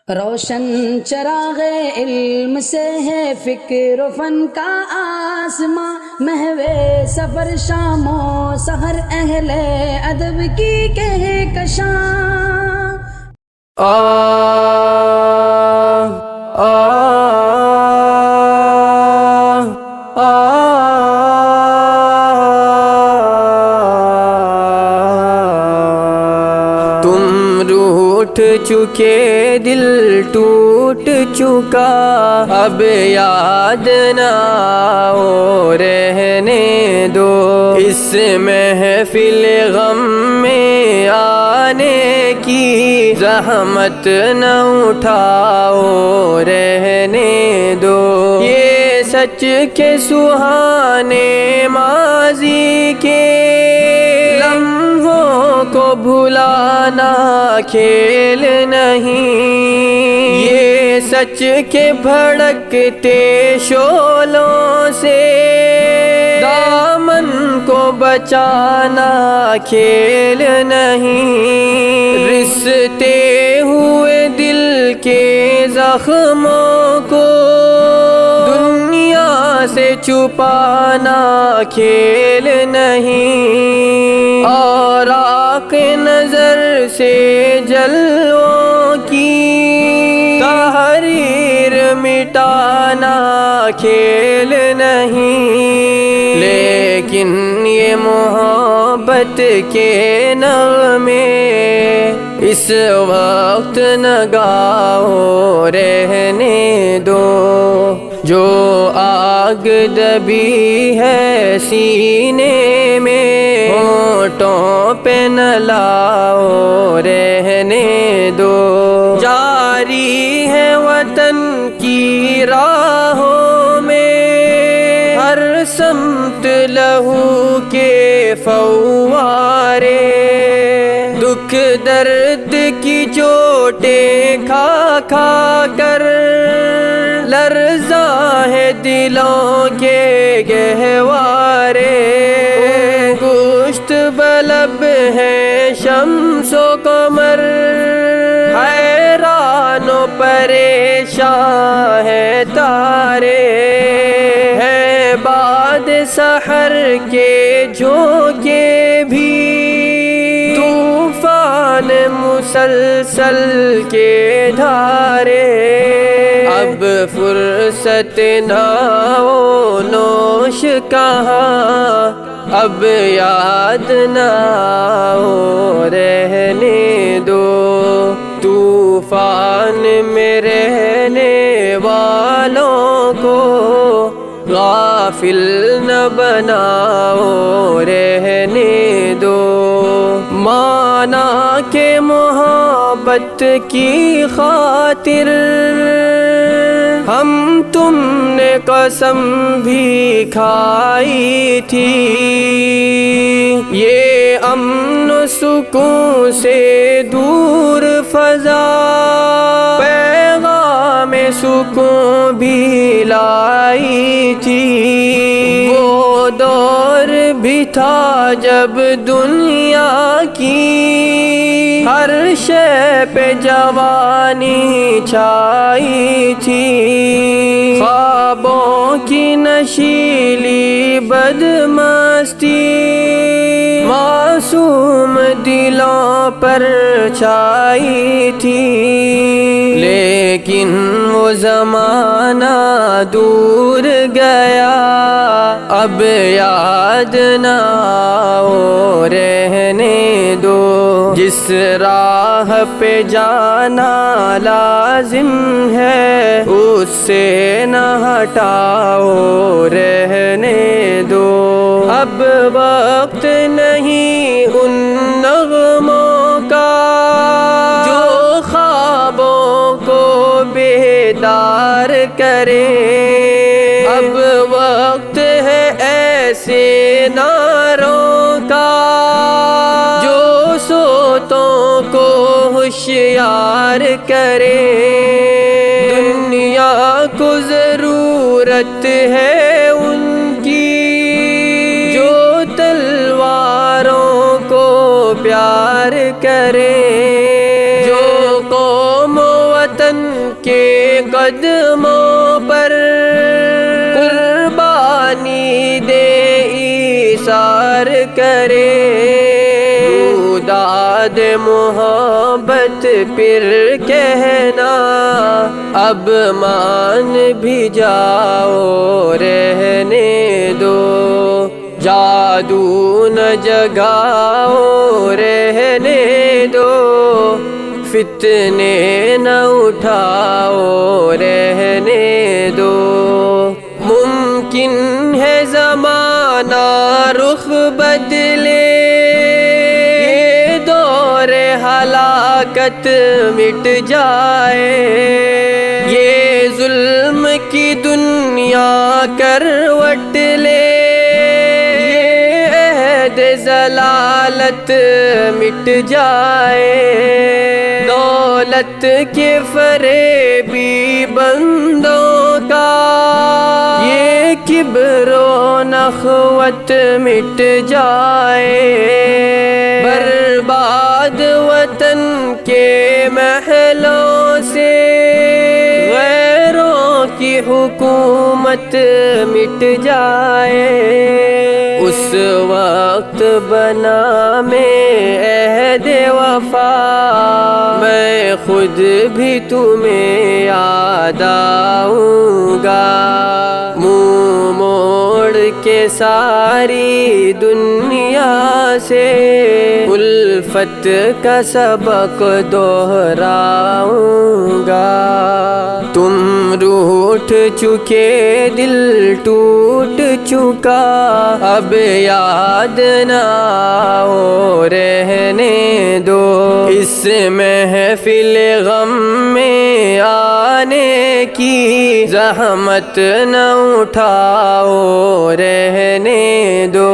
روشن چراغ علم سے ہے فکر و فن کا آسماں، محو سفر شام و سحر اہل ادب کی کہکشاں۔ ٹوٹ چکے دل ٹوٹ چکا، اب یاد نہ آؤ رہنے دو، اس محفل غم میں آنے کی زحمت نہ اٹھاؤ رہنے دو۔ یہ سچ کے سہانے ماضی کے لمحوں کو بھلانا کھیل نہیں، یہ سچ کے بھڑکتے شعلوں سے دامن کو بچانا کھیل نہیں، رستے ہوئے دل کے زخموں کو دنیا سے چھپانا کھیل نہیں، اور آنکھ نظر سے جلووں کی تحریر مٹانا کھیل نہیں، لیکن یہ محبت کے نغمے اس وقت نہ گاؤ رہنے دو، جو آگ دبی ہے سینے میں ہونٹوں پہ نہ لاؤ رہنے دو، جاری ہے وطن کی راہوں میں ہر سمت لہو کے فوارے، دکھ درد کی چوٹیں کھا کھا کر لرزاں ہے دلوں کے گہوارے، گوشت بلب ہے شمس و قمر، حیران و پریشان ہے تارے، ہے بعد سحر کے جھونکے بھی طوفان مسلسل کے دھارے، اب فرصت ناؤ نوش کہاں، اب یاد نہ آؤ رہنے دو، طوفان میں رہنے والوں کو غافل نہ بناؤ رہنے دو، مانا کہ محبت کی خاطر ہم تم نے قسم بھی کھائی تھی، یہ امن و سکون سے دور فضا پیغام سکون بھی لائی تھی، وہ دور بھی تھا جب دنیا کی ہر شے پہ جوانی چھائی تھی، خوابوں کی نشیلی بدمستی معصوم دلوں پر چھائی تھی، لیکن وہ زمانہ دور گیا، اب یاد نہ آؤ رہنے دو، جس راہ پہ جانا لازم ہے اس سے نہ ہٹاؤ رہنے دو، اب وقت نہیں ان نغموں کا جو خوابوں کو بیدار کرے، اب وقت ہے ایسے نعروں کا جو سوتوں کو ہوشیار کرے، دنیا کو ضرورت ہے ان کی جو تلواروں کو پیار کرے، جو قوم و وطن کے قدموں پر قربانی دے ایثار کرے، داد محبت پھر کہنا اب مان بھی جاؤ رہنے دو، جادو نہ جگاؤ رہنے دو، فتنے نہ اٹھاؤ رہنے دو، ممکن ہے زمانہ رخ بدلے، یہ دور ہلاکت مٹ جائے، یہ ظلم کی دنیا کروٹ لے، ضلالت مٹ جائے، دولت کے فریبی بندوں کا یہ کبر و نخوت مٹ جائے، برباد وطن کے محلوں سے غیروں کی حکومت مٹ جائے، اس وقت بنا میں عہد وفا، میں خود بھی تمہیں یاد آؤں گا، منہ موڑ کے ساری دنیا سے الفت کا سبق دہراؤں گا، تم روٹھ چکے دل ٹوٹ چکا، اب یاد نہ آؤ رہنے دو، اس محفل غم میں آنے کی زحمت نہ اٹھاؤ رہنے دو۔